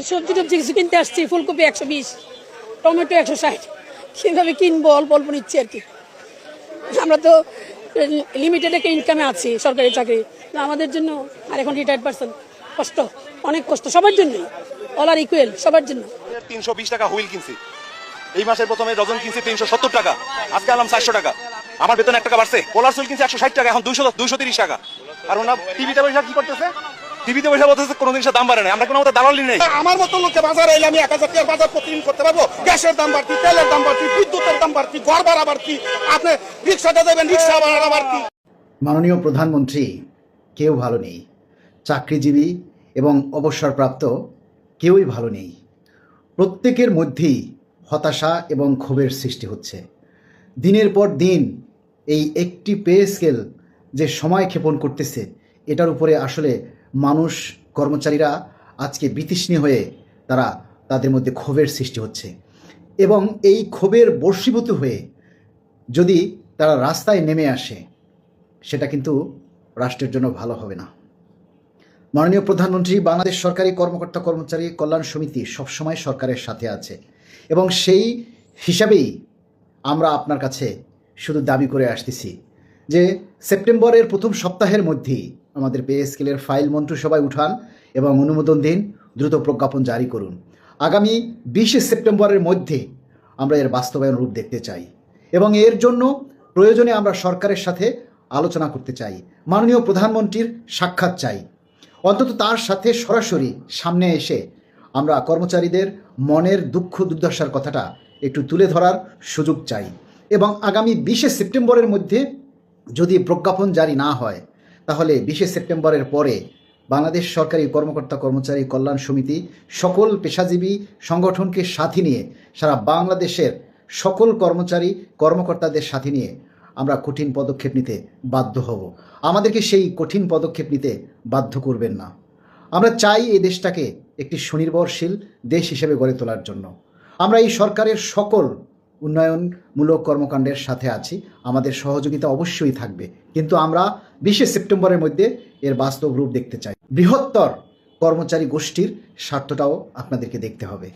সবজি টবজি কিছু কিনতে আসছি, ফুলকপি 120, টমেটো 160, কীভাবে কিনবো অল্প অল্প নিচ্ছি আর কি। আমরা তো লিমিটেড একটা ইনকামে আছি, সরকারি চাকরি আমাদের জন্য। আর এখন রিটায়ার্ড পারসন, কষ্ট, অনেক কষ্ট সবার জন্যই, অল আর ইকুয়াল সবার জন্য। 320 টাকা হুইল কিনছি, এই মাসের প্রথমে ডজন কিনছি 370 টাকা, আজকে আনলাম 400 টাকা। আমার বেতন 1 টাকা বাড়ছে। পোলার সুইল কিনছি 160 টাকা, এখন 230 টাকা। আর ওনা টিভিতে বসে কি করতেছে, টিভিতে বসে বলতেছে কোনো জিনিসের দাম বাড়ে না। আমরা কোনো মতো দালালি নেই। আমার মতো লোককে বাজারে এলে আমি 1000 টাকার বাজার প্রতিদিন করতে পারবো? গ্যাসের দাম বাড়তি, তেলের দাম বাড়তি, বিদ্যুতের দাম বাড়তি, ঘর ভাড়া বাড়তি, আপনি রিক্সাটা দেবেন, রিক্সা ভাড়া বাড়তি। মাননীয় প্রধানমন্ত্রী, কেউ ভালো নেই, চাকরিজীবী এবং অবসরপ্রাপ্ত কেউই ভালো নেই। প্রত্যেকের মধ্যেই হতাশা এবং ক্ষোভের সৃষ্টি হচ্ছে। দিনের পর দিন এই একটি পে স্কেল যে সময় ক্ষেপণ করতেছে, এটার উপরে আসলে মানুষ, কর্মচারীরা আজকে বিতৃষ্ণী হয়ে তাদের মধ্যে ক্ষোভের সৃষ্টি হচ্ছে। এবং এই ক্ষোভের বশীভূত হয়ে যদি তারা রাস্তায় নেমে আসে, সেটা কিন্তু রাষ্ট্রের জন্য ভালো হবে না। মাননীয় প্রধানমন্ত্রী, বাংলাদেশ সরকারি কর্মকর্তা কর্মচারী কল্যাণ সমিতি সবসময় সরকারের সাথে আছে এবং সেই হিসাবেই আমরা আপনার কাছে শুধু দাবি করে আসতেছি যে সেপ্টেম্বরের প্রথম সপ্তাহের মধ্যেই আমাদের পে স্কেলের ফাইল মন্ত্রিসভায় উঠান এবং অনুমোদন দিন, দ্রুত প্রজ্ঞাপন জারি করুন। আগামী 20 সেপ্টেম্বরের মধ্যে আমরা এর বাস্তবায়ন রূপ দেখতে চাই এবং এর জন্য প্রয়োজনে আমরা সরকারের সাথে আলোচনা করতে চাই, মাননীয় প্রধানমন্ত্রীর সাক্ষাৎ চাই। অন্তত তার সাথে সরাসরি সামনে এসে আমরা কর্মচারীদের মনের দুঃখ দুর্দশার কথাটা একটু তুলে ধরার সুযোগ চাই। এবং আগামী 20 সেপ্টেম্বরের মধ্যে যদি প্রজ্ঞাপন জারি না হয়, তাহলে 20 সেপ্টেম্বরের পরে বাংলাদেশ সরকারি কর্মকর্তা কর্মচারী কল্যাণ সমিতি সকল পেশাজীবী সংগঠনকে সাথে নিয়ে সারা বাংলাদেশের সকল কর্মচারী কর্মকর্তাদের সাথে নিয়ে আমরা কঠিন পদক্ষেপ নিতে বাধ্য হব। আমাদেরকে সেই কঠিন পদক্ষেপ নিতে বাধ্য করবেন না। আমরা চাই এই দেশটাকে একটি স্বনির্ভরশীল দেশ হিসেবে গড়ে তোলার জন্য। আমরা এই সরকারের সকল উন্নয়নমূলক কর্মকাণ্ডের সাথে আছি, আমাদের সহযোগিতা অবশ্যই থাকবে, কিন্তু আমরা 20 সেপ্টেম্বরের মধ্যে এর বাস্তব রূপ দেখতে চাই। বৃহত্তর কর্মচারী গোষ্ঠীর স্বার্থটাও আপনাদেরকে দেখতে হবে।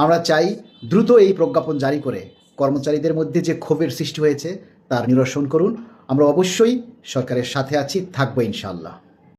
আমরা চাই দ্রুত এই প্রজ্ঞাপন জারি করে কর্মচারীদের মধ্যে যে ক্ষোভের সৃষ্টি হয়েছে তার নিরসন করুন। আমরা অবশ্যই সরকারের সাথে আছি, থাকবো ইনশাআল্লাহ।